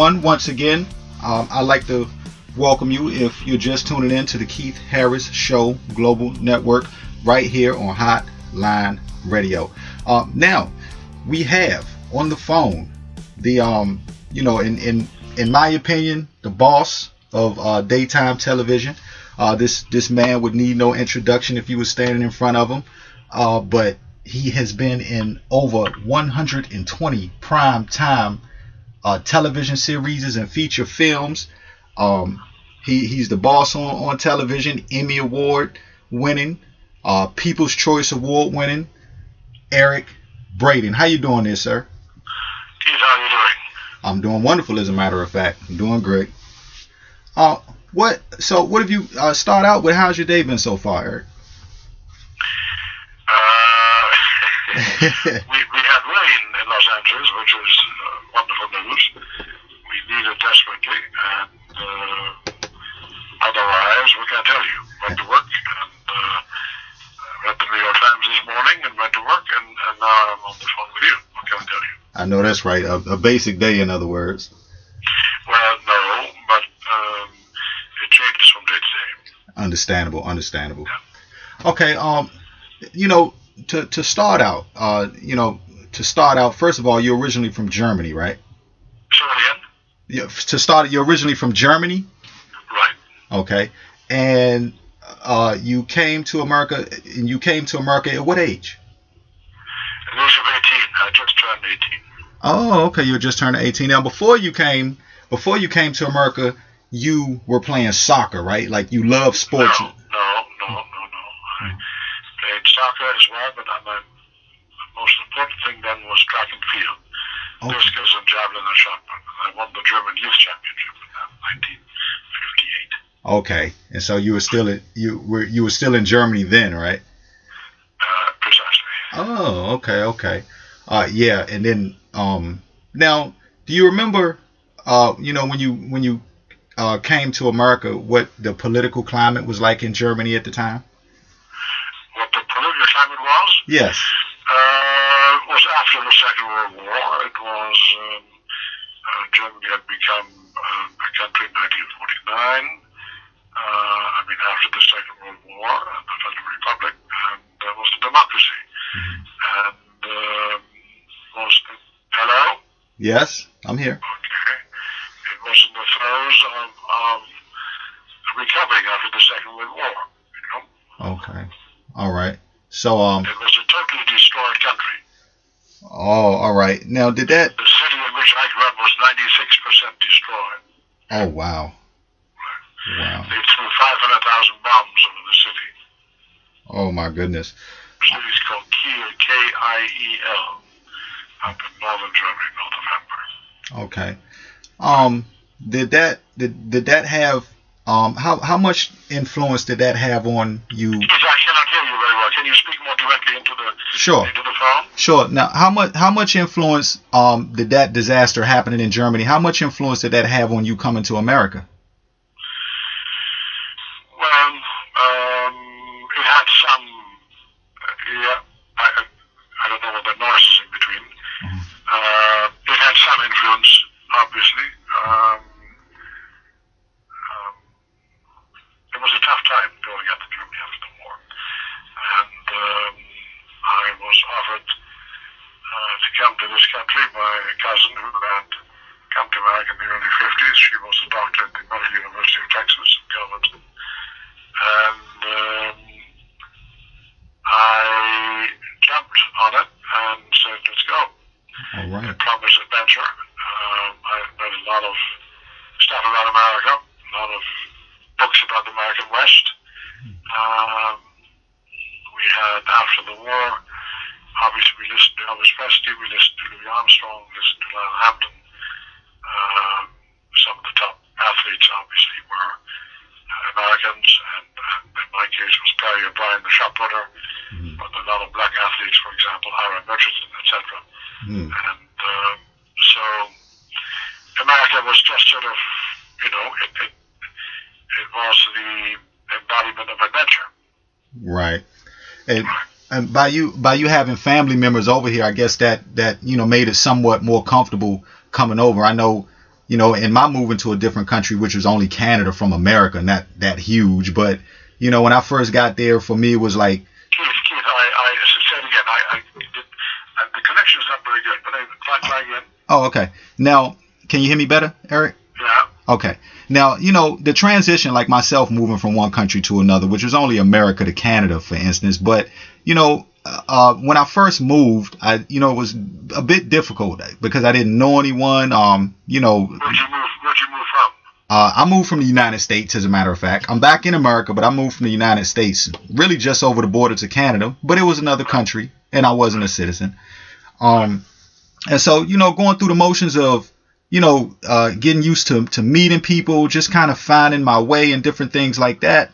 Once again, I'd like to welcome you if you're just tuning in to the Keith Harris Show Global Network right here on Hotline Radio. Now, we have on the phone the, in my opinion, the boss of daytime television. This man would need no introduction if you were standing in front of him, but he has been in over 120 prime time television series and feature films. He's the boss on television, Emmy Award winning, People's Choice Award winning, Eric Braeden. How you doing there, sir? Keith, how are you doing? I'm doing wonderful, as a matter of fact. I'm doing great. What have you start out with? How's your day been so far, Eric? We had rain in Los Angeles, which was wonderful news. We need it desperately, and otherwise, what can I tell you? Went to work and read the New York Times this morning and went to work, and now I'm on the phone with you. What can I tell you? I know that's right. A basic day, in other words. Well, no, but it changes from day to day. Understandable. Yeah. Okay. To start out, first of all, you're originally from Germany, right? Say it again? Yeah. You're originally from Germany? Right. Okay. And you came to America at what age? At the age of 18. I just turned 18. Oh, okay. You just turned 18. Now, before you came to America, you were playing soccer, right? Like, you love sports. No. I played soccer as well, but the most important thing then was track and field. Okay. Discus and javelin and shot put. I won the German Youth Championship in 1958. Okay, and so you were still in Germany then, right? Precisely. Oh, okay. Yeah, and then now, do you remember when you came to America, what the political climate was like in Germany at the time? What the political climate was? Yes. Was after the Second World War. It was Germany had become a country in 1949. After the Second World War, the Federal Republic, and there was a democracy. And hello? Yes, I'm here. Okay. It was in the throes of recovering after the Second World War. Okay. All right. So it was a totally destroyed country. Oh, all right. Now, did that? The city in which I grew up was 96% destroyed. Oh, wow. Wow. They threw 500,000 bombs over the city. Oh, my goodness. The city's called Kiel, Kiel, up in northern Germany, north of Hamburg. Okay. Did that have how much influence did that have on you? Yes, I cannot hear you very well. Can you speak more directly into the phone? Sure. Now, how much influence did that disaster happening in Germany? How much influence did that have on you coming to America? Well, it had some. I don't know what the noise is in between. It had some influence, obviously. It was a tough time going out to Germany after the war, and I was offered to come to this country by a cousin who had come to America in the early 50s. She was a doctor at the Medical University of Texas in Galveston, and I jumped on it and said, let's go. All right. I promised adventure. I read a lot of stuff about America, a lot of books about the American West. We had, after the war, obviously we listened to Elvis Presley, we listened to Louis Armstrong, we listened to Lionel Hampton. Some of the top athletes obviously were Americans, and in my case was Perry O'Brien, the shot putter, but a lot of black athletes, for example, Ira Richardson, etc. And so America was just sort of, it was the embodiment of adventure. Right. And by you having family members over here, I guess that made it somewhat more comfortable coming over. I know, in my moving to a different country, which was only Canada from America, not that huge. But, when I first got there, for me, it was like. Keith, I said again, the connection is not very good, but I try again. Oh, okay. Now, can you hear me better, Eric? Yeah. Okay. Now, the transition, like myself moving from one country to another, which was only America to Canada, for instance. But, when I first moved, it was a bit difficult because I didn't know anyone. Where'd you move from? I moved from the United States, as a matter of fact. I'm back in America, but I moved from the United States, really just over the border to Canada. But it was another country, and I wasn't a citizen. And so, going through the motions of, getting used to meeting people, just kind of finding my way and different things like that,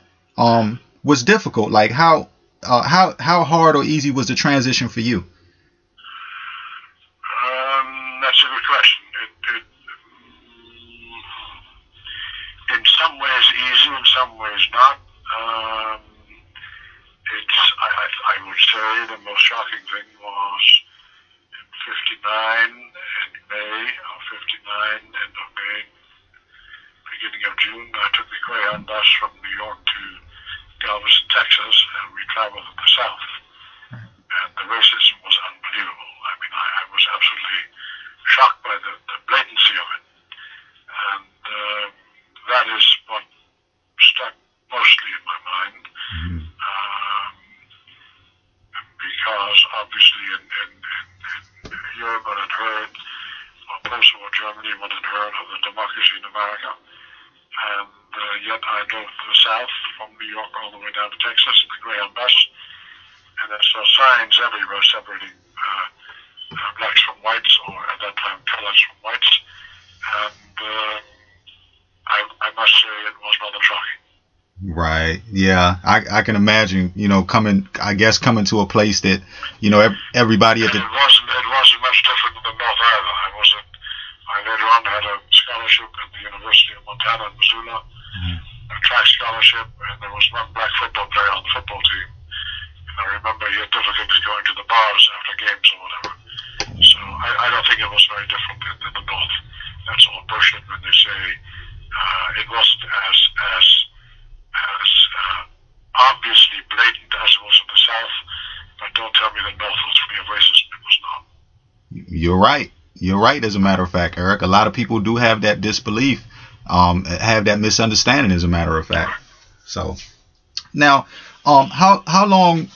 was difficult. Like how hard or easy was the transition for you? That's a good question. In some ways easy, in some ways not. I would say the most shocking thing was in 59, in May of 59, end of May, beginning of June, I took the Greyhound bus from New York to Galveston, Texas, and we traveled in the South. And the racism was unbelievable. I mean, I was absolutely shocked by the blatancy of it. And that is what stuck mostly in my mind. Because obviously in Europe one had heard, or post-war Germany one had heard of the democracy in America. And yet I drove to the South from New York all the way down to Texas in the Greyhound bus. And I saw signs everywhere separating blacks from whites, or at that time colors from whites. And I must say it was rather shocking. Right. Yeah. I can imagine, coming to a place that, everybody at the. It wasn't much different than the North either. I later on had a scholarship at the University of Montana in Missoula, a track scholarship, and there was one black football player on the football team. And I remember he had difficulties going to the bars after games or whatever. So I don't think it was very different in the North. That's all bullshit when they say it wasn't as obviously blatant as it was in the South, but don't tell me the North was free of racism. It was not. You're right. You're right, as a matter of fact, Eric. A lot of people do have that disbelief, have that misunderstanding, as a matter of fact. So now, how long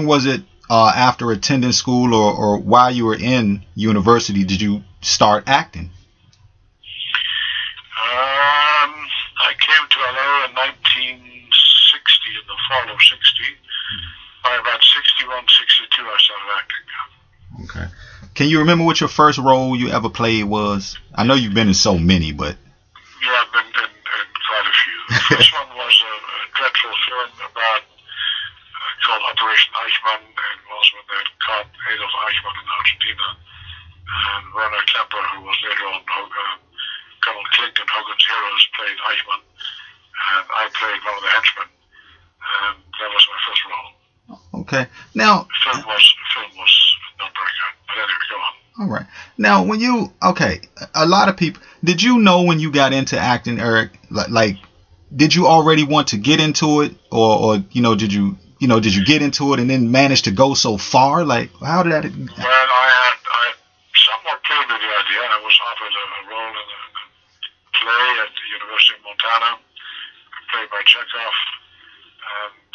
was it after attending school or while you were in university did you start acting? I came to LA in 1960, in the fall of 60. By about 61, 62, I started acting. Okay. Can you remember what your first role you ever played was? I know you've been in so many, but. Yeah, I've been in quite a few. The first one was a dreadful film about called Operation Eichmann. It was when they had caught Adolf Eichmann in Argentina. And Werner Klemper, who was later on Colonel Clinton, Hogan's Heroes, played Eichmann. And I played one of the henchmen. And that was my first role. Okay. Now. The film was not very good. But anyway, go on. All right. Now, a lot of people, did you know when you got into acting, Eric, like, did you already want to get into it, or did you get into it and then manage to go so far? Like, how did that? Well, I somewhat played with the idea. I was offered a role in a play at the University of Montana, played by Chekhov, and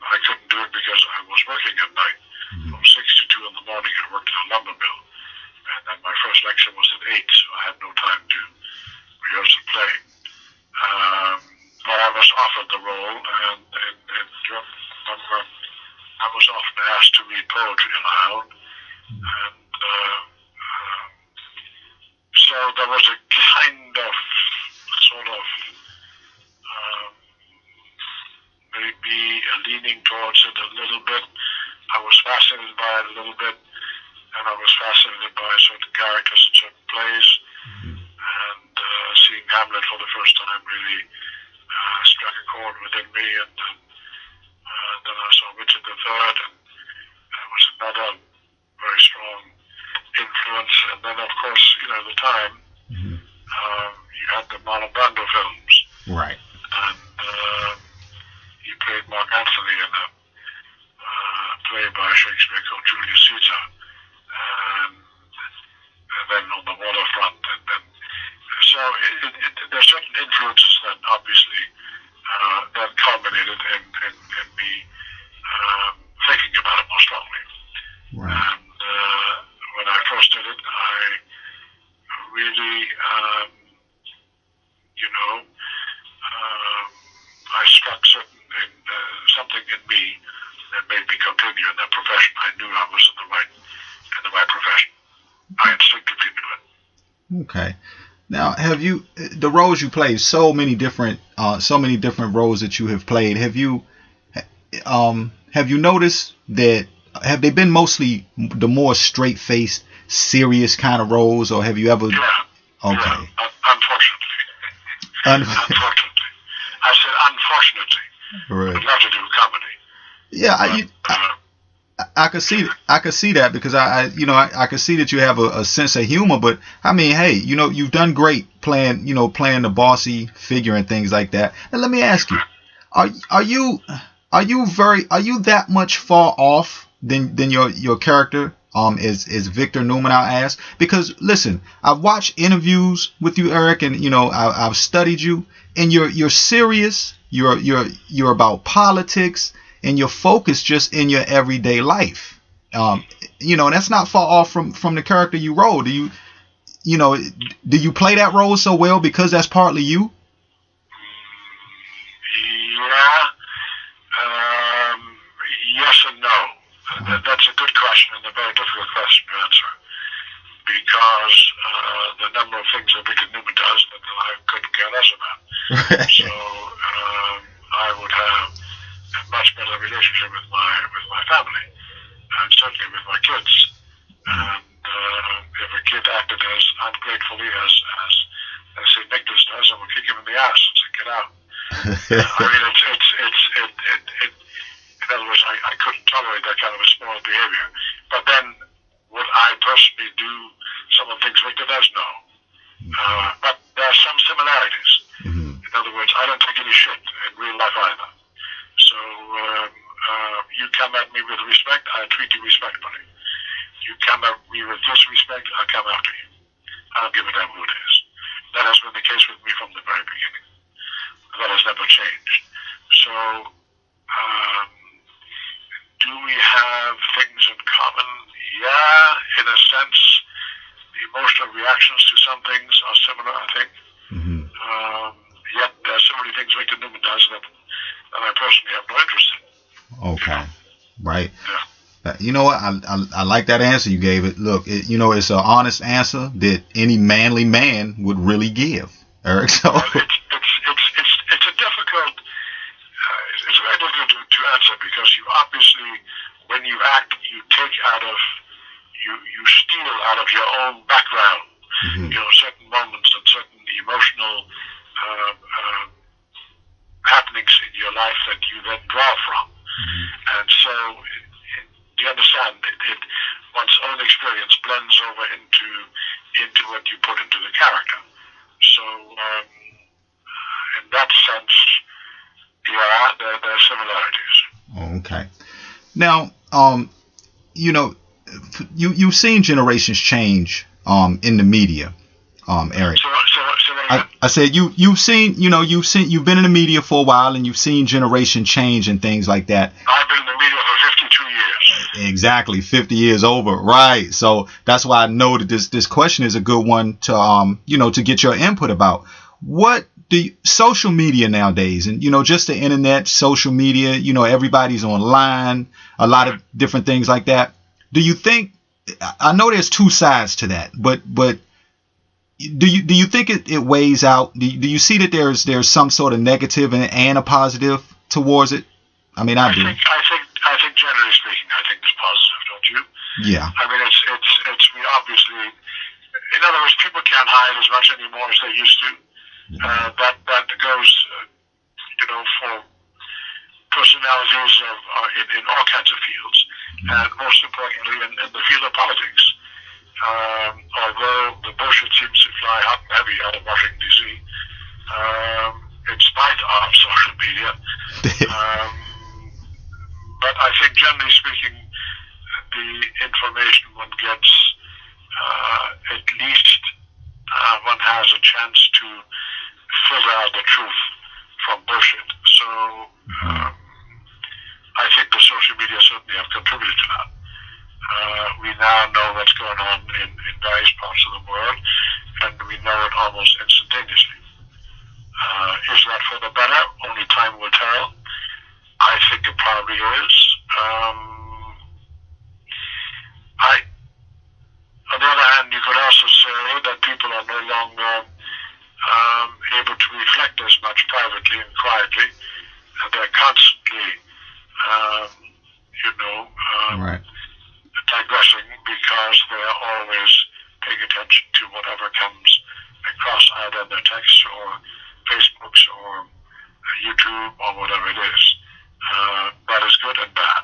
I couldn't do it because I was working at night. From 6 to 2 in the morning, I worked in a lumber mill. And then my first lecture was at 8, so I had no time to rehearse the play. But I was offered the role, and I was often asked to read poetry aloud. And so there was a kind of, sort of, maybe a leaning towards it a little bit. I was fascinated by it a little bit. And I was fascinated by certain characters in certain plays. And seeing Hamlet for the first time really struck a chord within me. And then I saw Richard III, and it was another very strong influence. And then, of course, the time. Marlon Brando films. Right. And he played Mark Antony in a play by Shakespeare called Julius Caesar. And then on the waterfront. So there are certain influences that obviously that culminated in me thinking about it more strongly. Right. And when I first did it, I really, I struck something in me that made me continue in that profession. I knew I was in the right profession. I instinctively knew it. Okay. Now, have you the roles you played? So many different roles that you have played. Have you noticed that? Have they been mostly the more straight-faced, serious kind of roles, or have you ever? Yeah. Okay. Yeah. Unfortunately. I said unfortunately. Right. I'd love to do comedy. Yeah, I could see that because I could see that you have a sense of humor, but I mean, hey, you've done great playing the bossy figure and things like that. And let me ask you, are you that much far off than your character is Victor Newman, I'll ask? Because listen, I've watched interviews with you, Eric, and I've studied you, and you're serious, you're about politics, and you're focused just in your everyday life. And that's not far off from the character you wrote. Do you play that role so well because that's partly you? Yeah. Yes and no. That's a good question and a very difficult question to answer, because the number of things that Victor Newman does that I couldn't care less about. So I would have a much better relationship with my family, and certainly with my kids. And if a kid acted as ungratefully as St. Nicholas does, I would kick him in the ass and say, "Get out." I mean, in other words, I couldn't tolerate that kind of a spoiled behavior. But then, would I personally do some of the things Victor does? No. But there are some similarities. Mm-hmm. In other words, I don't take any shit in real life either. So you come at me with respect, I treat you respectfully. You come at me with disrespect, I come after you. I don't give a damn who it is. That has been the case with me from the very beginning. That has never changed. So, do we have things in common? Yeah, in a sense. The emotional reactions to some things are similar, I think. Mm-hmm. Yet there are so many things Victor Newman does that I personally have no interest in. Okay, right. Yeah. You know what? I like that answer you gave it. Look, it's an honest answer that any manly man would really give, Eric. So well, it's a difficult. It's very difficult to answer, because you obviously, when you act, you take out of you steal out of your own background. mm-hmm. Certain moments and certain emotional happenings in your life that you then draw from. Mm-hmm. And so, you understand, one's own experience blends over into what you put into the character. So, in that sense, yeah, there are similarities. Okay. Now, you've seen generations change in the media, Eric. So what I said you've been in the media for a while, and you've seen generation change and things like that. I've been in the media for 52 years. Exactly, 50 years over, right? So that's why I know that this question is a good one to to get your input about. What do social media nowadays, and just the internet, social media, everybody's online, a lot of different things like that. Do you think? I know there's two sides to that, but do you think it weighs out? Do you see that there's some sort of negative and a positive towards it? I mean, I do. I think generally speaking, I think it's positive, don't you? Yeah. I mean, it's we obviously, in other words, people can't hide as much anymore as they used to. That goes, for personalities in all kinds of fields, and most importantly in the field of politics. Although the bullshit seems to fly hot and heavy out of Washington, D.C., But I think, generally speaking, the information one gets, at least one has a chance to figure out the truth from bullshit. So I think the social media certainly have contributed to that. We now know what's going on in various parts of the world, and we know it almost instantaneously. Is that for the better? Only time will tell. I think it probably is. On the other hand, you could also say that people are no longer able to reflect as much privately and quietly, and they're constantly, right. digressing because they're always paying attention to whatever comes across either their texts or Facebooks or YouTube or whatever it is. That is good and bad.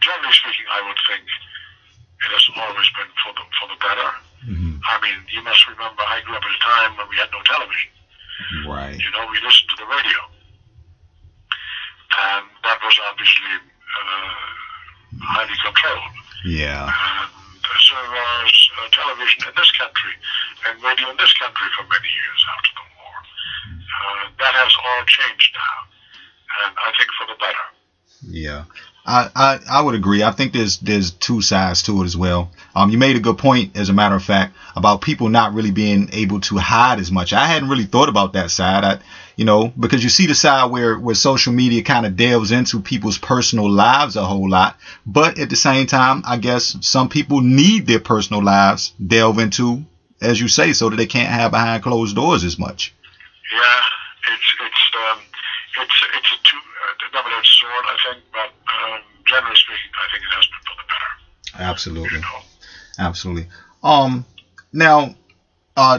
Generally speaking, I would think it has always been for the better. Mm-hmm. I mean, you must remember, I grew up at a time when we had no television. Right. We listened to the radio. And that was obviously highly controlled. Yeah. And so was television in this country and radio in this country for many years after the war. That has all changed now, and I think for the better. Yeah, I would agree. I think there's two sides to it as well. You made a good point, as a matter of fact, about people not really being able to hide as much. I hadn't really thought about that side. Because you see the side where social media kind of delves into people's personal lives a whole lot. But at the same time, I guess some people need their personal lives delve into, as you say, so that they can't have behind closed doors as much. Yeah, it's a double-edged sword, I think. But generally speaking, I think it has been for the better. Absolutely, absolutely. Now,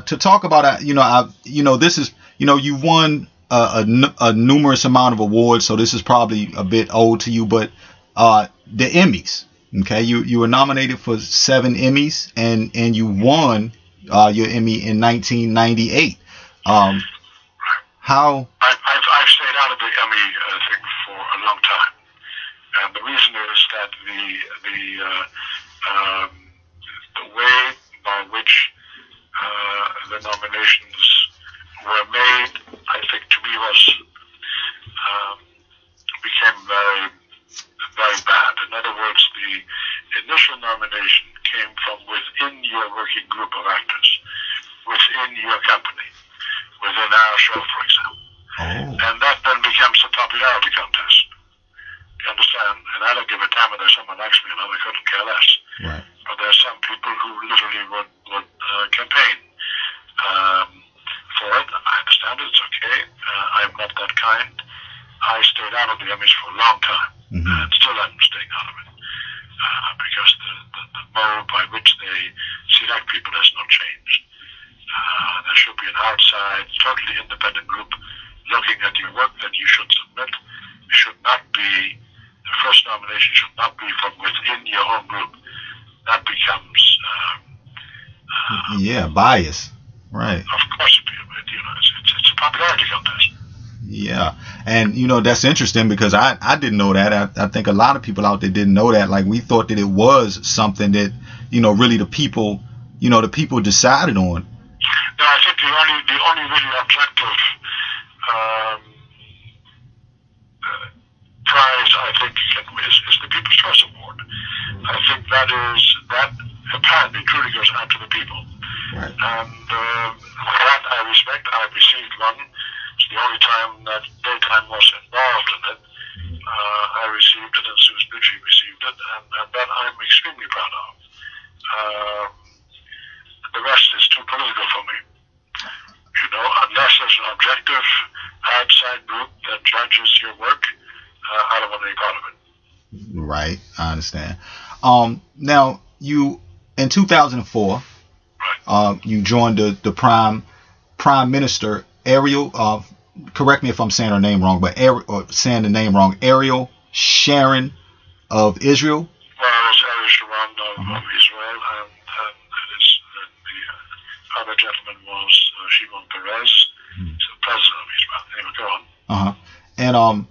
to talk about, this is. You won a numerous amount of awards, so this is probably a bit old to you, but the Emmys, okay? You were nominated for 7 Emmys, and you won your Emmy in 1998. How? I've stayed out of the Emmy thing for a long time, and the reason is that the way by which the nominations were made, I think, to me became very, very bad. In other words, the initial nomination came from within your working group of actors, within your company, within our show, for example. Oh. And that then becomes a popularity contest. You understand? And I don't give a damn whether someone likes me or not. I couldn't care less. Right. But there are some people who literally would campaign for it. I understand it. It's okay. I'm not that kind. I stayed out of the Emmys for a long time, and still am staying out of it, because the mode by which they select people has not changed. There should be an outside, totally independent group looking at your work that you should submit. It should not be, the first nomination should not be from within your own group. That becomes bias. Right. Of course, it's a popularity contest. Yeah, and that's interesting because I didn't know that. I think a lot of people out there didn't know that. Like, we thought that it was something that really the people decided on. No, I think the only really objective prize, I think, is the People's Choice Award. I think that apparently truly goes out to the people. Right. And that I respect. I received one. It's the only time that daytime was involved in it. I received it, and Susan Nucci received it, and that I'm extremely proud of. The rest is too political for me. Unless there's an objective outside group that judges your work, I don't want any part of it. Right, I understand. Now, you in 2004, you joined the Prime Minister Ariel. Correct me if I'm saying her name wrong, but saying the name wrong. Ariel Sharon of Israel. Well, it was Ariel Sharon of Israel, and the other gentleman was Shimon Peres, the president of Israel. Anyway, go on. and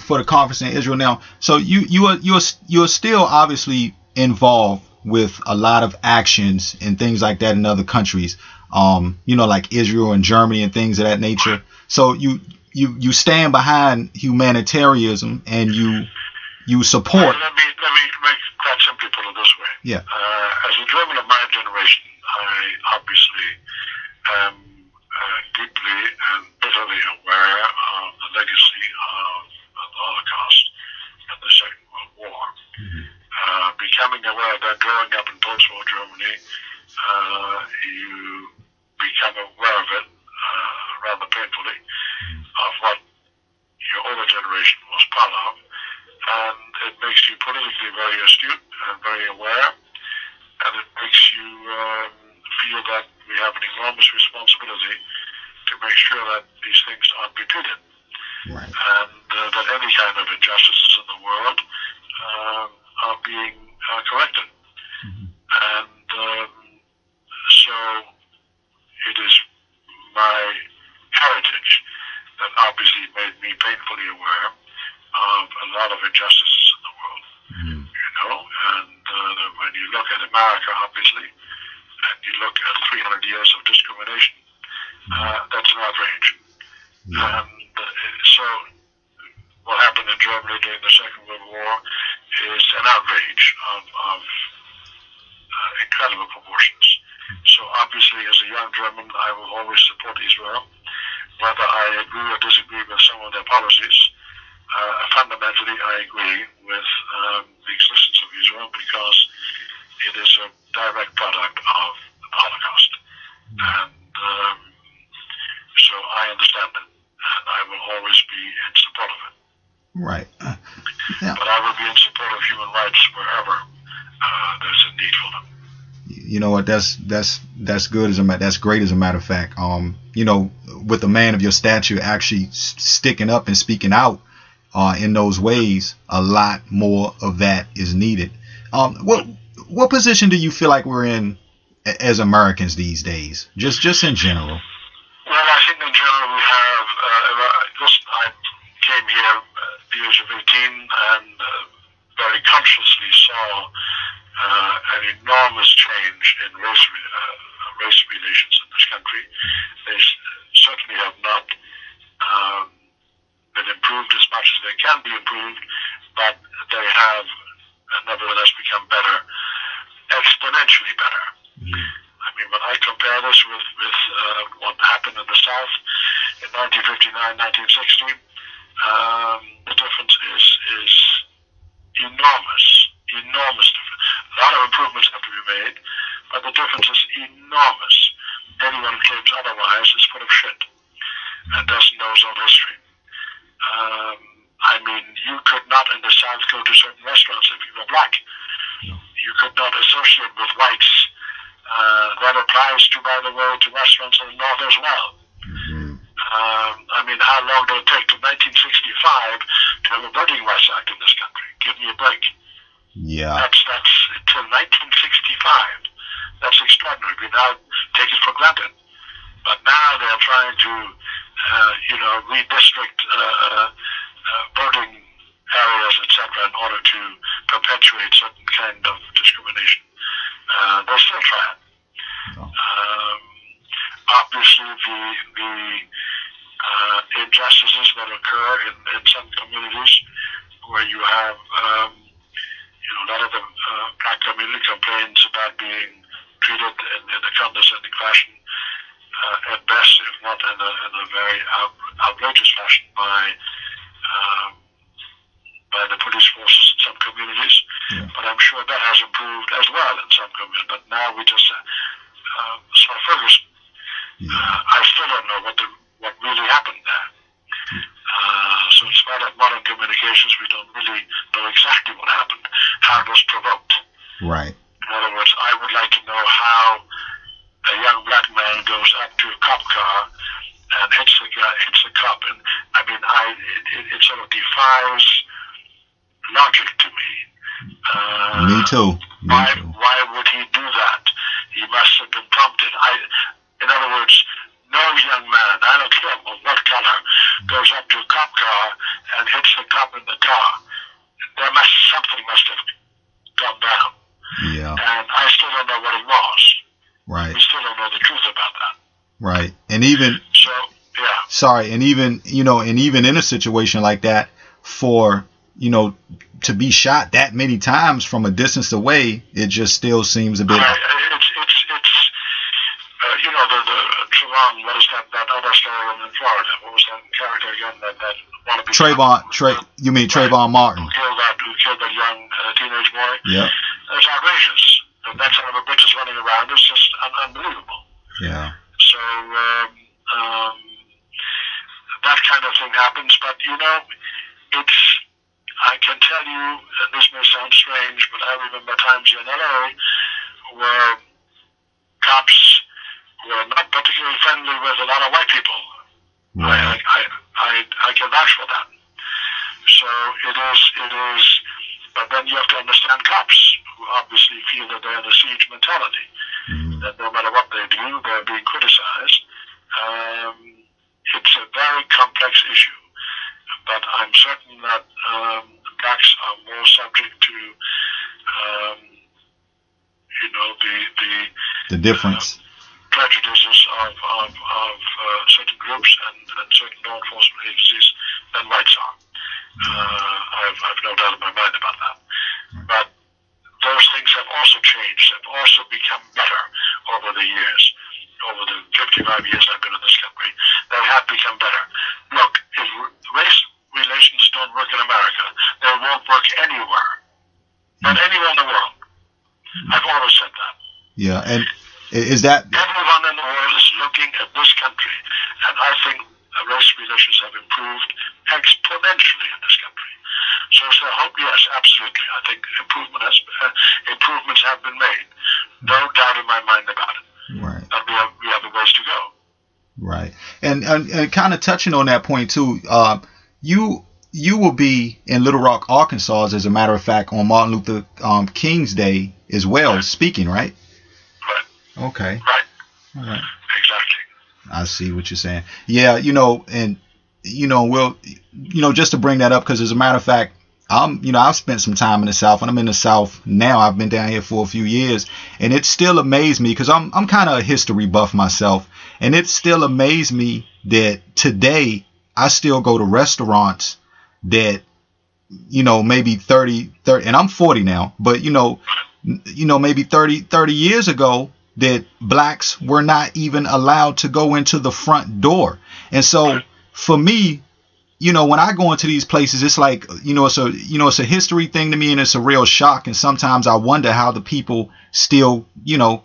for the conference in Israel now. So you're still obviously involved with a lot of actions and things like that in other countries, like Israel and Germany and things of that nature. So you stand behind humanitarianism and you support. Let me quite simply put it this way. Yeah. As a German of my generation, I obviously am deeply and bitterly aware of the legacy of the Holocaust and the Second World War. Becoming aware of that growing up in post-war Germany, you become aware of it rather painfully, of what your older generation was part of, and it makes you politically very astute and very aware, and it makes you feel that we have an enormous responsibility to make sure that these things aren't repeated, right. And that any kind of injustices in the world are being corrected. And so it is my heritage that obviously made me painfully aware of a lot of injustices in the world, and when you look at America, obviously, and you look at 300 years of discrimination, that's an outrage. Yeah. And so what happened in Germany during the Second World War is an outrage of incredible proportions. So obviously, as a young German, I will always support Israel, whether I agree or disagree with some of their policies. Fundamentally, I agree with the existence of Israel because it is a direct product of the Holocaust. And so I understand it, and I will always be in support of it. Right. Yeah. But I will be in support of human rights wherever there's a need for them. You know what? That's good that's great as a matter of fact. With a man of your stature actually sticking up and speaking out in those ways, a lot more of that is needed. What position do you feel like we're in as Americans these days? Just in general. Well, I think in general we have. Listen, I came here at the age of 18 and very consciously saw an enormous change in race relations in this country. They certainly have not been improved as much as they can be improved, but they have nevertheless become better, exponentially better. I mean, when I compare this with what happened in the South in 1959, 1960, the difference is enormous difference. A lot of improvements have to be made, but the difference is enormous. Anyone who claims otherwise is full of shit and doesn't know his own history. I mean, you could not in the South go to certain restaurants if you were black. You could not associate with whites. That applies to, by the way, to restaurants in the North as well. I mean, how long did it take to 1965 to have a voting rights act in this country? Give me a break. Yeah. That's until 1965. That's extraordinary. We now take it for granted. But now they're trying to, redistrict voting areas, etc., in order to perpetuate certain kind of discrimination. They're still trying. Obviously, the injustices that occur in some communities where you have, a lot of the black community complains about being treated in a condescending fashion, at best, if not in a very outrageous fashion by the police forces in some communities. Yeah. But I'm sure that has improved as well in some communities. But now we just saw Ferguson. Yeah. I still don't know what really happened there. So in spite of modern communications, we don't really know exactly what happened, how it was provoked. Right. In other words, I would like to know how a young black man goes up to a cop car and hits the cop. And I mean, it sort of defies logic to me. Me too. Why would he do that? He must have been prompted. In other words, no young man, I don't care what color, goes up to a cop car hits the cop in the car, something must have gone down. Yeah. And I still don't know what it was. Right. We still don't know the truth about that. Right. And even so, yeah. Sorry, and even in a situation like that, for to be shot that many times from a distance away, it just still seems a bit. The Trayvon, what is that other story in Florida? What was that character again? That wannabe Trayvon. You mean Trayvon Martin? Who killed that young teenage boy? Yeah. It's outrageous. That son of a bitch is running around. It's just unbelievable. Yeah. So that kind of thing happens, but I can tell you, this may sound strange, but I remember times in LA where cops were not particularly friendly with a lot of white people. Right. I can vouch for that. So it is, but then you have to understand cops, who obviously feel that they're in a siege mentality, that no matter what they do, they're being criticized. It's a very complex issue, but I'm certain that blacks are more subject to, the difference. Prejudices of certain groups and certain law enforcement agencies than whites are. I've no doubt in my mind about that. But those things have also changed, have also become better over the years. Over the 55 years I've been in this country, they have become better. Look, if race relations don't work in America, they won't work anywhere. Not anywhere in the world. I've always said that. Yeah, and is that... Everyone in the world is looking at this country, and I think race relations have improved exponentially in this country. So I hope, yes, absolutely. I think improvements have been made. No doubt in my mind about it. Right. But we have a ways to go. Right. And kind of touching on that point too, you will be in Little Rock, Arkansas, as a matter of fact, on Martin Luther King's Day as well, right. Speaking, right? Right. Okay. Right. All right. Exactly. I see what you're saying. Yeah, and we'll, just to bring that up, because as a matter of fact, I've spent some time in the South, and I'm in the South now. I've been down here for a few years, and it still amazed me, because I'm kind of a history buff myself, and it still amazed me that today I still go to restaurants that, maybe 30, and I'm 40 now, but maybe 30 years ago, that blacks were not even allowed to go into the front door. And so for me, when I go into these places, it's like, it's a history thing to me, and it's a real shock. And sometimes I wonder how the people still,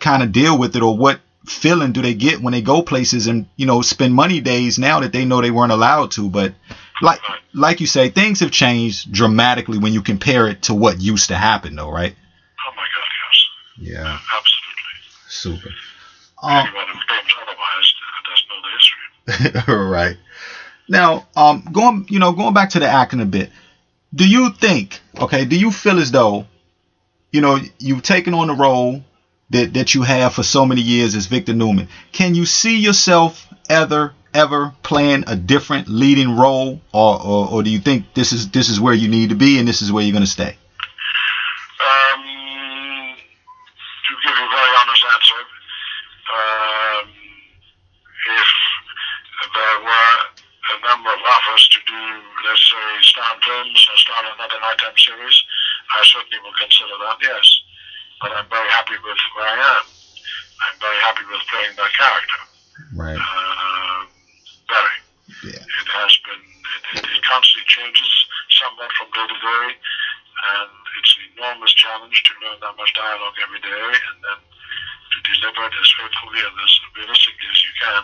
kind of deal with it, or what feeling do they get when they go places and, spend money days now that they know they weren't allowed to. But like you say, things have changed dramatically when you compare it to what used to happen, though, right? Oh my God, yes. Yeah. Absolutely. Super. Anyone who claims otherwise doesn't know the history. Right. Now, going back to the acting a bit, do you feel as though, you've taken on the role that you have for so many years as Victor Newman? Can you see yourself ever playing a different leading role, or do you think this is where you need to be and this is where you're going to stay? To give you a very honest answer, if there were a number of offers to do, let's say, star films or start another nighttime series, I certainly will consider that, yes. But I'm very happy with where I am. I'm very happy with playing that character. Right. Very. Yeah. It has been, it constantly changes somewhat from day to day, and it's an enormous challenge to learn that much dialogue every day, and then to deliver it as faithfully and as realistically as you can.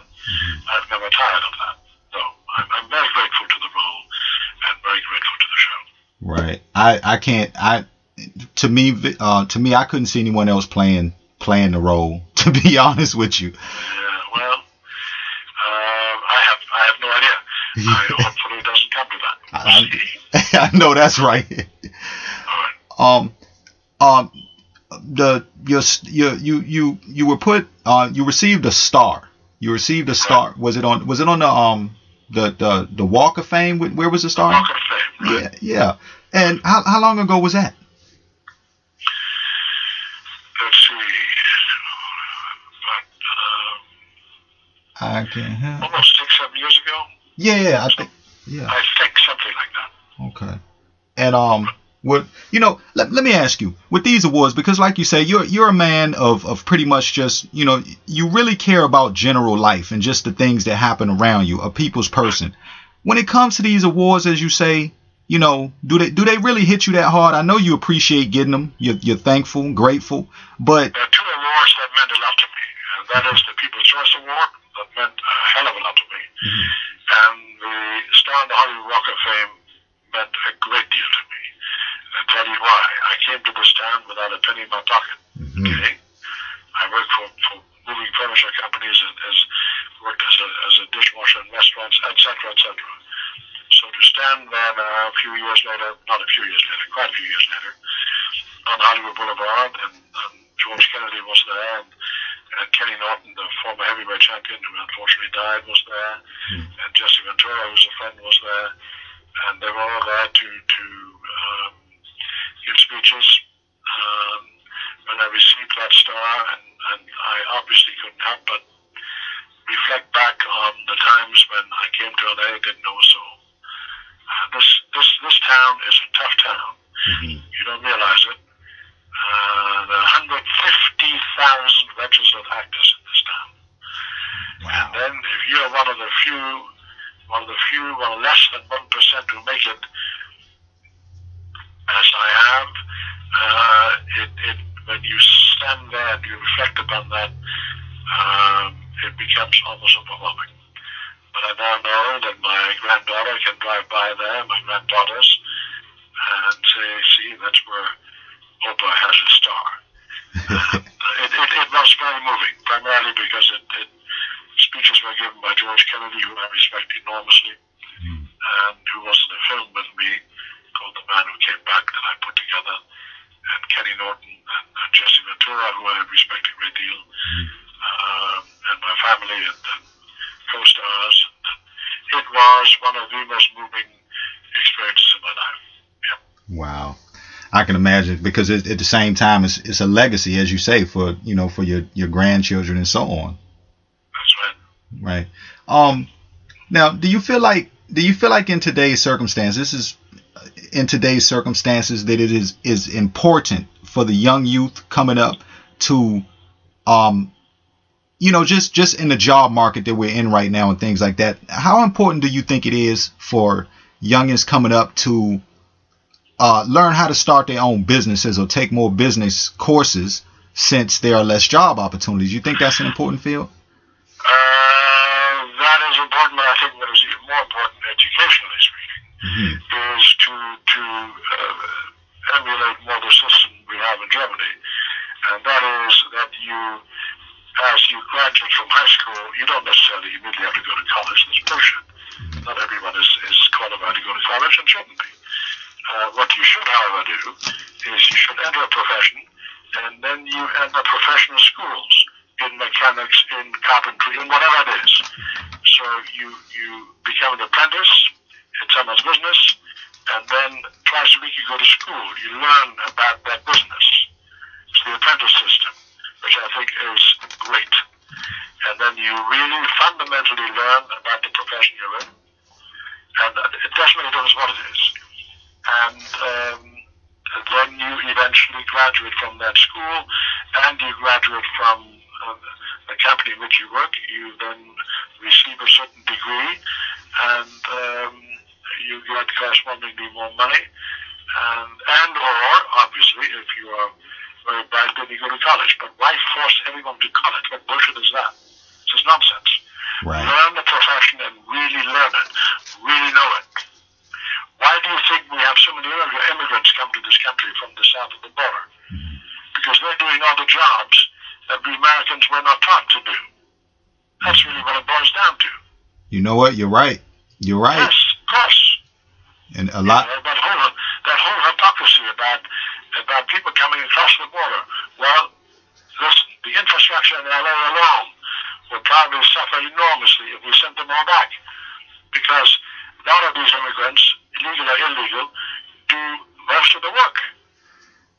I've never tired of that. No, I'm very grateful to the role and very grateful to the show. Right. To me, I couldn't see anyone else playing the role, to be honest with you. Yeah, well, I have no idea. Hopefully it doesn't come to that. I know that's right. All right. You were put you received a star. You received a star. Was it on the Walk of Fame. Where was it started? Walk of Fame. Right? Yeah. And how long ago was that? Let's see. I can almost 6-7 years ago. Yeah, I think something like that. Okay. And what let me ask you, with these awards, because like you say, you're a man of pretty much just, you really care about general life and just the things that happen around you, a people's person. When it comes to these awards, as you say, do they really hit you that hard? I know you appreciate getting them. You're thankful, grateful, but there are 2 awards that meant a lot to me, and that is the People's Choice Award, that meant a hell of a lot to me, and the Star on the Hollywood Walk of Fame meant a great deal to me. And I'll tell you why. I came to this town without a penny in my pocket. Okay, I worked for moving furniture companies and worked as a dishwasher in restaurants, etc., etc. So to stand there now, quite a few years later, on Hollywood Boulevard, and George Kennedy was there, and Kenny Norton, the former heavyweight champion who unfortunately died, was there, and Jesse Ventura, who's a friend, was there, and they were all there to give speeches. When I received that star, and I obviously couldn't help but reflect back on the times when I came to LA, didn't know a soul. This town is a tough town. You don't realize it. There are 150,000 registered actors in this town. Wow. And then if you're one of less than 1% who make it, as I am, when you stand there and you reflect upon that, it becomes almost overwhelming. But I now know that my granddaughter can drive by there, my granddaughters, and say, see, that's where Oprah has a star. It was very moving, primarily because speeches were given by George Kennedy, who I respect enormously, and who was in a film with me called The Man Who Came Back that I put together, and Kenny Norton and Jesse Ventura, who I respect a great deal, and my family and co-stars. It was one of the most moving experiences in my life. Yeah. Wow. I can imagine, because at the same time, it's a legacy, as you say, for your grandchildren and so on. That's right. Right. Now, do you feel like in today's circumstances that it is important for the young youth coming up to just in the job market that we're in right now and things like that, how important do you think it is for youngins coming up to learn how to start their own businesses or take more business courses, since there are less job opportunities? You think that's an important field? That is important, but I think what is even more important, educationally speaking, is to emulate more the system we have in Germany. And that is that as you graduate from high school, you don't necessarily immediately have to go to college. That's bullshit. Not everyone is qualified to go to college and shouldn't be. What you should, however, do is you should enter a profession, and then you enter professional schools in mechanics, in carpentry, in whatever it is. So you become an apprentice in someone's business, and then twice a week you go to school. You learn about that business. It's the apprentice system, which I think is great. And then you really fundamentally learn about the profession you're in, and it doesn't make a difference what it is. And then you eventually graduate from that school, and you graduate from the company in which you work. You then receive a certain degree, and you get correspondingly more money, and or obviously, if you are very bright, then you go to college. But why force everyone to college? What bullshit is that? It's just nonsense. Right. Learn the profession and really learn it, really know it. Why do you think we have so many immigrants come to this country from the south of the border? Because they're doing all the jobs that we Americans were not taught to do. That's really what it boils down to. You know what? You're right. You're right. Yes, of course. And a lot. That whole hypocrisy about people coming across the border. Well, listen, the infrastructure in LA alone would probably suffer enormously if we sent them all back. Because immigrants, illegal or illegal, do most of the work.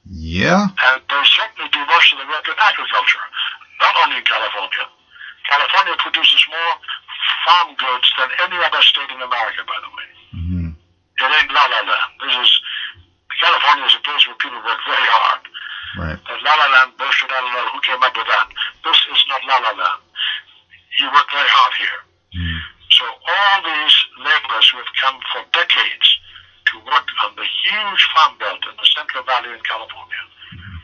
Yeah. And they certainly do most of the work in agriculture, not only in California. California produces more farm goods than any other state in America, by the way. Mm-hmm. It ain't La La Land. California is a place where people work very hard. Right. That La La Land bullshit, I don't know who came up with that. This is not La La Land. You work very hard here. Mm-hmm. So all these laborers who have come for decades to work on the huge farm belt in the Central Valley in California, mm-hmm.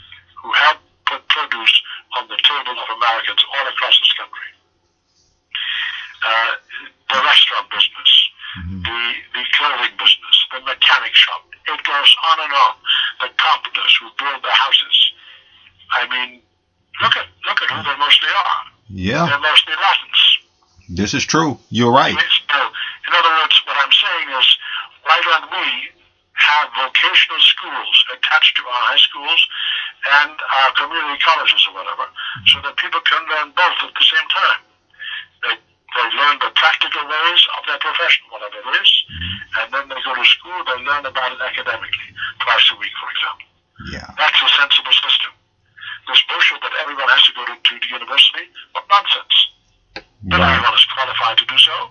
who have put produce on the table of Americans all across this country. The restaurant business, mm-hmm. the clothing business, the mechanic shop, it goes on and on. The carpenters who build the houses. I mean, look at who they mostly are. Yeah. They're mostly Latins. This is true. You're right. So, in other words, what I'm saying is, why don't we have vocational schools attached to our high schools and our community colleges or whatever, so that people can learn both at the same time? They learn the practical ways of their profession, whatever it is, and then they go to school, they learn about it academically, twice a week, for example. Yeah. That's a sensible system. This bullshit that everyone has to go to the university, what nonsense. Not everyone is qualified to do so.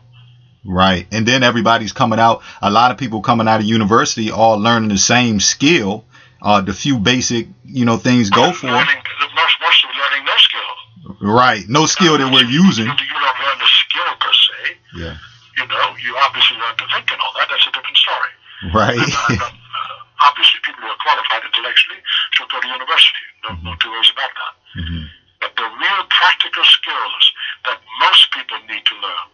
Right. And then everybody's coming out, a lot of people coming out of university all learning the same skill, the few basic, things go for. Most of learning no skill. Right. No skill that we're using. You don't learn the skill per se. Yeah. You obviously learn to think and all that. That's a different story. Right. Obviously, people who are qualified intellectually should go to university. No two ways about that. Mm-hmm. But the real practical skills that most people need to learn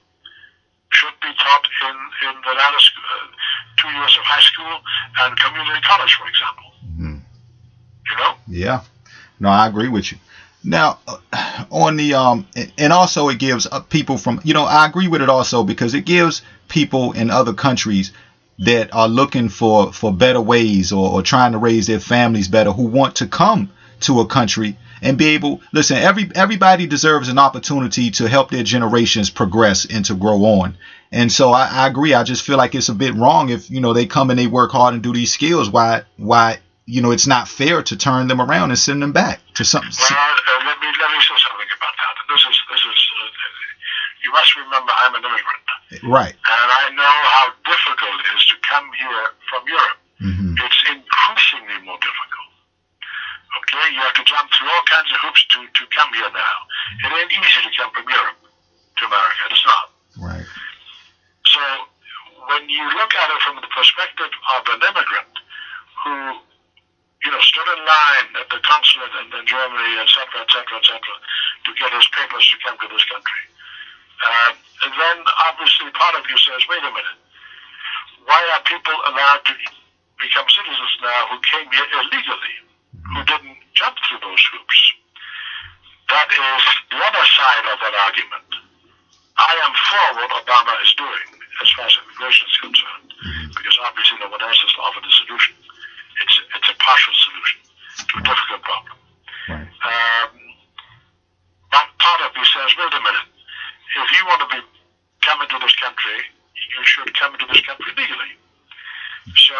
should be taught in the latter 2 years of high school and community college, for example. Mm-hmm. Yeah. No, I agree with you. Now, on the and also it gives people from, I agree with it also because it gives people in other countries that are looking for better ways or trying to raise their families better, who want to come to a country and be able, listen, everybody deserves an opportunity to help their generations progress and to grow on. And so I agree. I just feel like it's a bit wrong if, they come and they work hard and do these skills. Why, it's not fair to turn them around and send them back to something. Well, let me say something about that. This is you must remember I'm an immigrant. Right. And I know how difficult it is to come here from Europe. Mm-hmm. It's increasingly more difficult. Okay, you have to jump through all kinds of hoops to come here now. It ain't easy to come from Europe to America. It's not. Right. So when you look at it from the perspective of an immigrant who, stood in line at the consulate in Germany, et cetera, to get his papers to come to this country, and then obviously part of you says, wait a minute, why are people allowed to become citizens now who came here illegally, who didn't jump through those hoops? That is the other side of that argument. I am for what Obama is doing as far as immigration is concerned, because obviously no one else has offered a solution. It's a partial solution to a difficult problem. Right. But part of me says, wait a minute, if you want to come into this country, you should come into this country legally. So,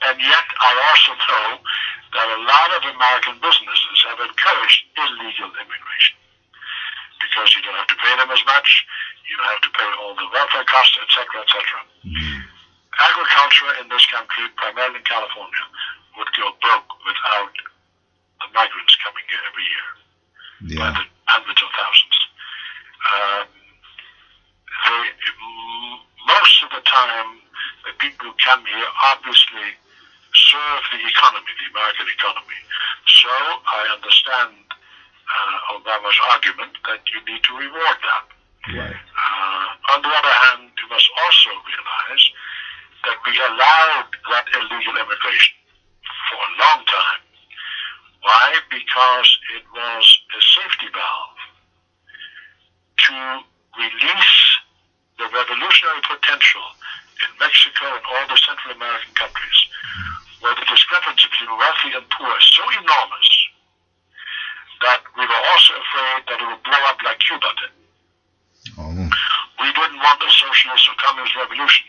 and yet I also know that a lot of American businesses have encouraged illegal immigration because you don't have to pay them as much, you don't have to pay all the welfare costs, et cetera, et cetera. Agriculture in this country, primarily in California, would go broke without the migrants coming here every year. Yeah. By the hundreds of thousands. Most of the time, the people who come here obviously serve the economy, the American economy. So I understand Obama's argument that you need to reward that. Right. On the other hand, you must also realize that we allowed that illegal immigration for a long time. Why? Because it was a safety valve to release the revolutionary potential in Mexico and all the Central American countries, where the discrepancy between wealthy and poor is so enormous that we were also afraid that it would blow up like Cuba did. Oh. We didn't want a socialist or communist revolution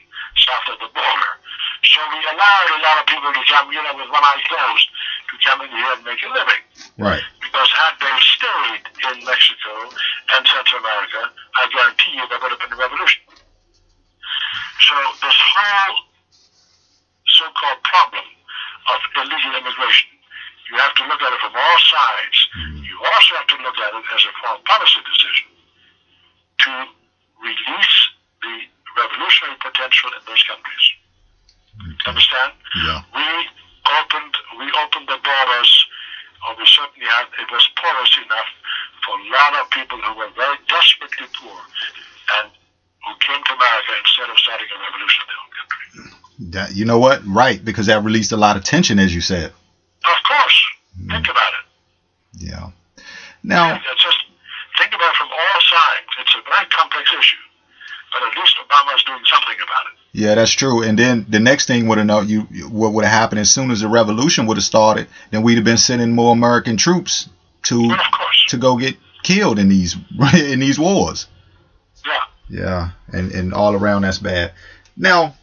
south of the border. So we allowed a lot of people to come, with one eye closed, to come in here and make a living. Right. Because had they stayed in Mexico and Central America, I guarantee you there would have been a revolution. So this whole so-called problem of illegal immigration, you have to look at it from all sides. You also have to look at it as a foreign policy decision to release the revolutionary potential in those countries. Understand? Yeah. We opened the borders, or we certainly had, it was porous enough for a lot of people who were very desperately poor and who came to America instead of starting a revolution in their own country. That, you know what? Right, because that released a lot of tension, as you said. Of course. Think about it. Yeah. Now, just think about it from all sides. It's a very complex issue, but at least Obama's doing something about it. Yeah, that's true. And then the next thing what would have happened as soon as the revolution would have started, then we'd have been sending more American troops to go get killed in these wars. Yeah. Yeah, and all around that's bad. Now,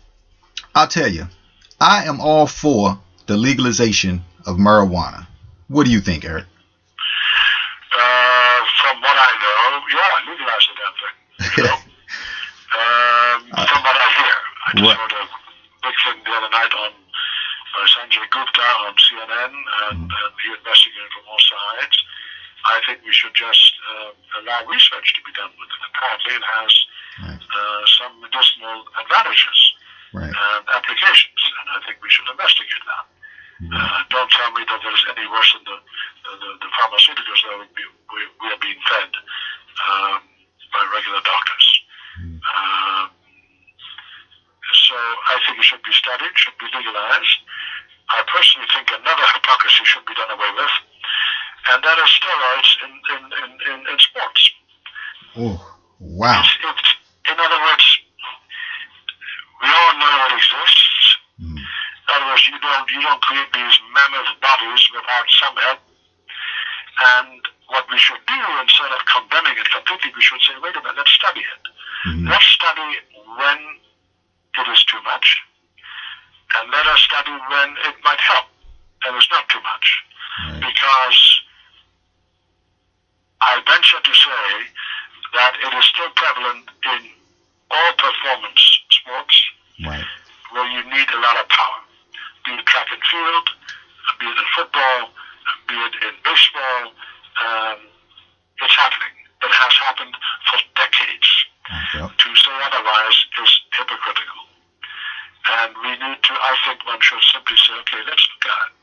I'll tell you, I am all for the legalization of marijuana. What do you think, Eric? From what I know, legalize the damn thing. From what I hear, I just heard a big thing the other night on Sanjay Gupta on CNN, and he investigated from all sides. I think we should just allow research to be done with it. Apparently, it has some medicinal advantages and applications, and I think we should investigate that. Don't tell me that there is any worse than the pharmaceuticals that we are being fed by regular doctors. So I think it should be studied, should be legalized. I personally think another hypocrisy should be done away with, and that is steroids in sports. Oh, wow. It's, in other words, we all know it exists. In other words, you don't create these mammoth bodies without some help. And what we should do, instead of condemning it completely, we should say, wait a minute, let's study it. Let's study when it is too much, and let us study when it might help, and it's not too much. Because I venture to say that it is still prevalent in all performance sports where you need a lot of power, be it track and field, be it in football, be it in baseball. It's happening. It has happened for decades. To say otherwise is hypocritical. And we need to, I think one should simply say, okay, let's look at it.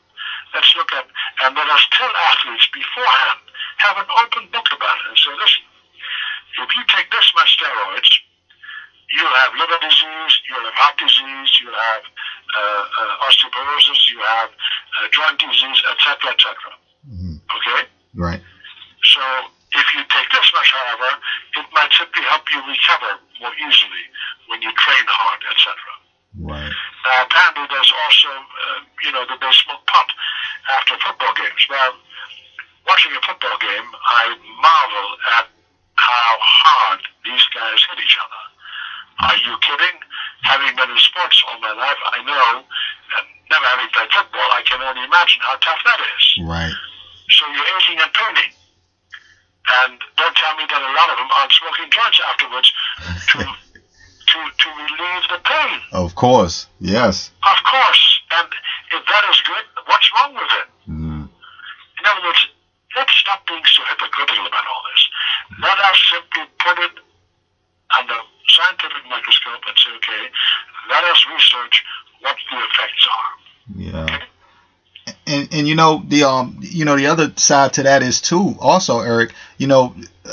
Let's look at, and let us tell athletes beforehand, have an open book about it and say, listen, if you take this much steroids, you'll have liver disease, you'll have heart disease, you'll have osteoporosis, you have joint disease, etc., etc. Okay? Right. So if you take this much, however, it might simply help you recover more easily when you train hard, etc. Now, apparently there's also, that they smoke pot after football games. Well, watching a football game, I marvel at how hard these guys hit each other. Are you kidding? Having been in sports all my life, I know, and never having played football, I can only imagine how tough that is. Right. So you're aching and paining. And don't tell me that a lot of them aren't smoking joints afterwards to relieve the pain. Of course, yes. Of course. And if that is good, what's wrong with it? In other words, let's stop being so hypocritical about all this. Let us simply put it under scientific microscope and say, okay, let us research what the effects are. Yeah. Okay? And the other side to that is too, also, Eric,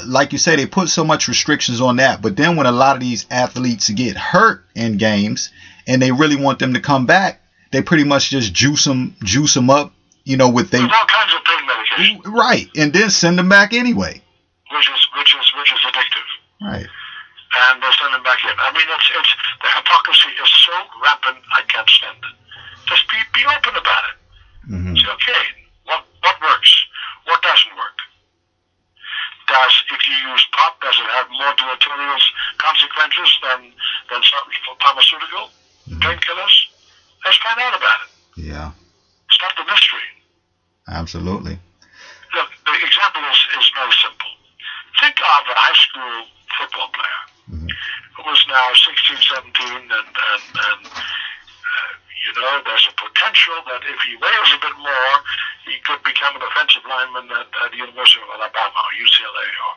like you say, they put so much restrictions on that, but then when a lot of these athletes get hurt in games and they really want them to come back, they pretty much just juice them up, with all kinds of pain medication. Right, and then send them back anyway. Which is addictive. Right. And they send them back in. I mean, it's the hypocrisy is so rampant, I can't stand it. Just be open about it. Say, okay, what works? What doesn't work? If you use pot, does it have more deleterious consequences than some pharmaceutical? painkillers. Let's find out about it. Yeah. Stop the mystery. Absolutely. Look, the example is very simple. Think of a high school football player who is now 16, 17, and there's a potential that if he weighs a bit more, he could become an offensive lineman at the University of Alabama or UCLA or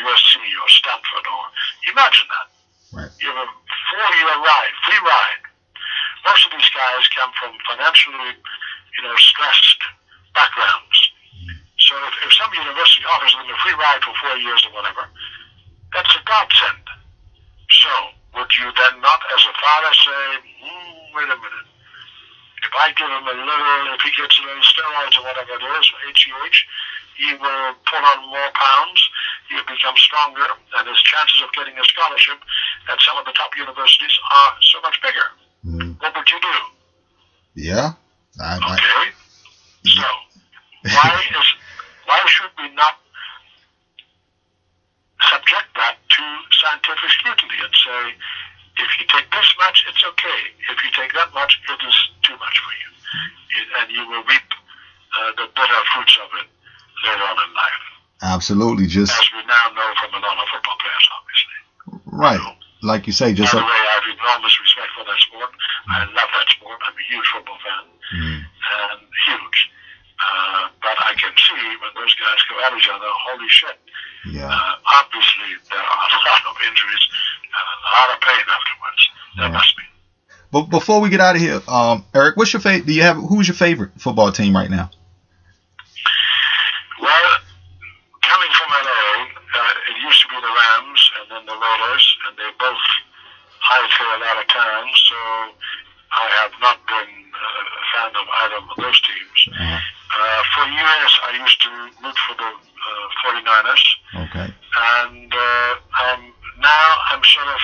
USC or Stanford or imagine that. Right. You have a 4-year ride, free ride. Most of these guys come from financially, stressed backgrounds. So if some university offers them a free ride for 4 years or whatever, that's a godsend. So would you then not, as a father, say, wait a minute, if I give him a little, if he gets a little steroids or whatever it is, HGH, he will put on more pounds, he will become stronger, and his chances of getting a scholarship at some of the top universities are so much bigger. What would you do? Yeah. Okay. So, why should we not subject that to scientific scrutiny and say, if you take this much, it's okay. If you take that much, it is too much for you. And you will reap the bitter fruits of it later on in life. Absolutely. As we now know from a lot of football players, obviously. Right. Like you say, by the way, I have enormous respect for that sport. I love that sport. I'm a huge football fan. And huge. But I can see when those guys go at each other, holy shit. Yeah. Obviously, there are a lot of injuries and a lot of pain afterwards. There must be. But before we get out of here, Eric, what's your favorite? Who's your favorite football team right now? Well, coming from LA, it used to be the Rams and then the Raiders, and they both hightail out of town. So I have not been a fan of either of those teams. For years, I used to root for the 49ers. Okay. And now I'm sort of,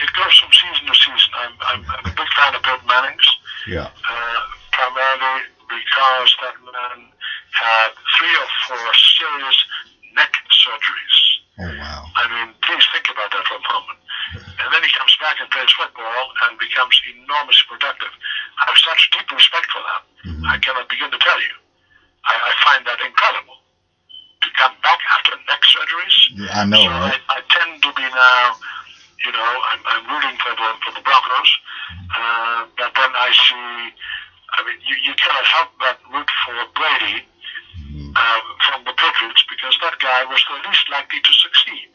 it goes from season to season. I'm a big fan of Peyton Manning's. Yeah. Primarily because that man had 3 or 4 serious neck surgeries. Oh, wow. I mean, please think about that for a moment. And then he comes back and plays football and becomes enormously productive. I have such deep respect for that. I cannot begin to tell you. I find that incredible. To come back after neck surgeries. Yeah, I know, so right? I tend to be now, I'm rooting for the Broncos. But then I see, you cannot help but root for Brady from the Patriots because that guy was the least likely to succeed.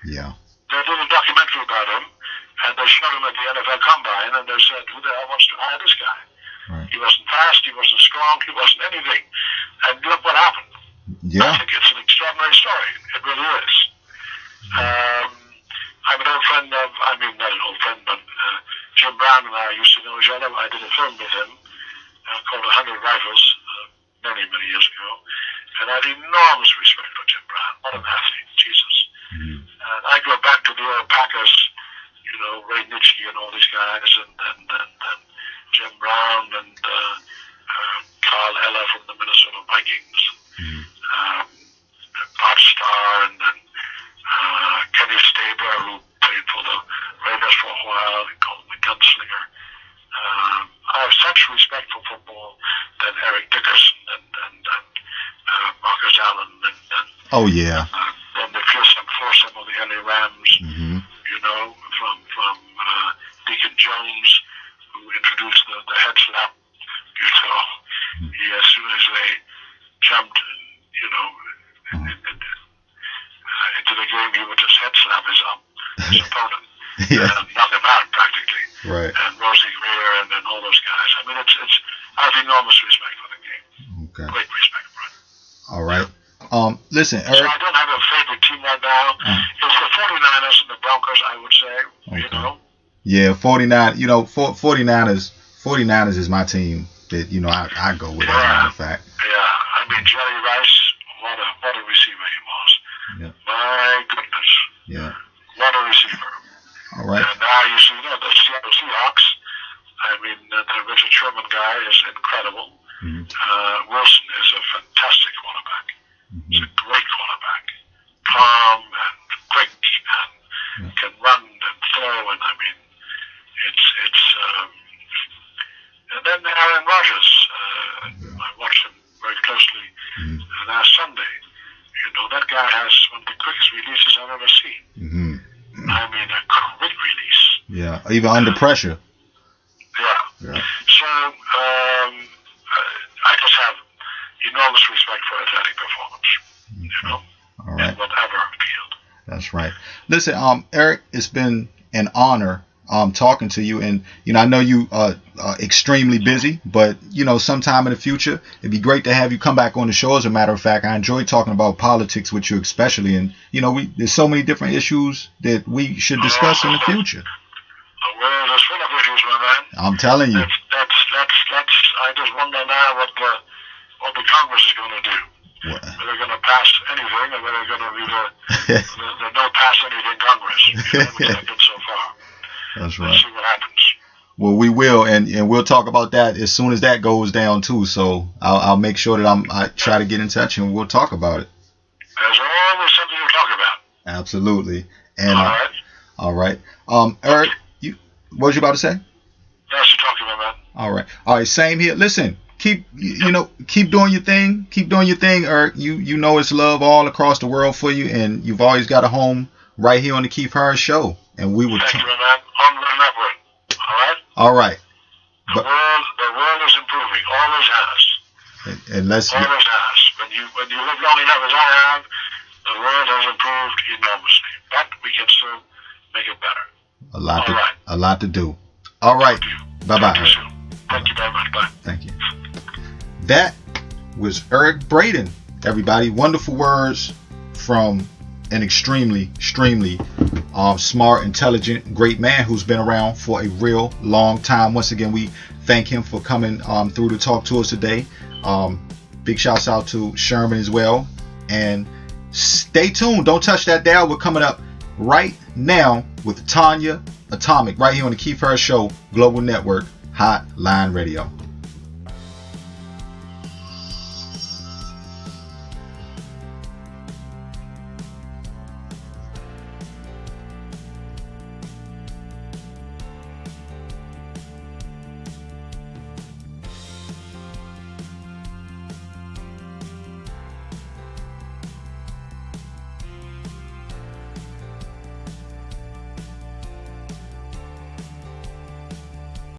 Yeah. They did a documentary about him, and they showed him at the NFL Combine, and they said, who the hell wants to hire this guy? Right. He wasn't fast, he wasn't strong, he wasn't anything. And look what happened. Yeah. I think it's an extraordinary story. It really is. I'm an old friend of, not an old friend, but Jim Brown and I used to know each other. I did a film with him called 100 Rifles many, many years ago. And I had enormous respect for Jim Brown. What an athlete, Jesus. And I go back to the old Packers, Ray Nitschke and all these guys, and Jim Brown and Carl Eller from the Minnesota Vikings, Bart Starr, and then Kenny Stabler, who played for the Raiders for a while, he called him the gunslinger. I have such respect for football that Eric Dickerson and Marcus Allen oh yeah. And the fearsome foursome of the LA Rams, from Deacon Jones, who introduced the head slap. As soon as they jumped, into the game, he would just head slap his opponent and knock him out practically. Right. And Rosie Greer and all those guys. I have enormous respect for the game. Okay. Great respect for it. All right. Listen, Eric. So I don't have a favorite team right now. It's the 49ers and the Broncos, I would say. Okay. Yeah, 49ers is my team that, I go with, as a matter of fact. Yeah. Jerry Rice, what a receiver he was. Yeah. My goodness. Yeah. What a receiver. All right. And now you see, the Seattle Seahawks. The Richard Sherman guy is incredible. Wilson is a fantastic quarterback. He's a great quarterback. Calm and quick and can run and throw. And then Aaron Rodgers. I watched him very closely last Sunday. You know, that guy has one of the quickest releases I've ever seen. I mean, a quick release. Yeah, even under pressure. Yeah. So I just have enormous respect for athletic performance. You know, all right. In whatever field. That's right. Listen, Eric, it's been an honor talking to you, and you know, I know you are extremely busy, but you know, sometime in the future it'd be great to have you come back on the show. As a matter of fact, I enjoy talking about politics with you, especially, and you know, there's so many different issues that we should discuss in the future. The world is full of issues, my man. I'm telling you. That's I just wonder now what the Congress is going to do. What? Whether they're going to pass anything, or whether they're going to be the no pass anything Congress. We haven't been so far. That's right. Let's see what happens. Well, we will, and we'll talk about that as soon as that goes down too. So I'll make sure that I try to get in touch and we'll talk about it. There's always something to talk about. Absolutely. And all right. Eric, what was you about to say? Nice to talk to you, my man. All right. Same here. Listen, keep doing your thing. Keep doing your thing, Eric. You know it's love all across the world for you, and you've always got a home right here on the Keith Harris Show. And we will. Thank you, my man. On the network. All right. All right. The world is improving. Always has. And let's. Always has. When you live long enough as I have, the world has improved enormously. But we can still make it better. A lot to do. All right. Bye-bye. Thank you very much. Bye. Thank you. That was Eric Braeden, everybody. Wonderful words from an extremely smart, intelligent, great man who's been around for a real long time. Once again, we thank him for coming through to talk to us today. Big shouts out to Sherman as well. And stay tuned. Don't touch that dial. We're coming up right now with Tanya Atomic right here on the Keith Harris Show Global Network Hotline Radio.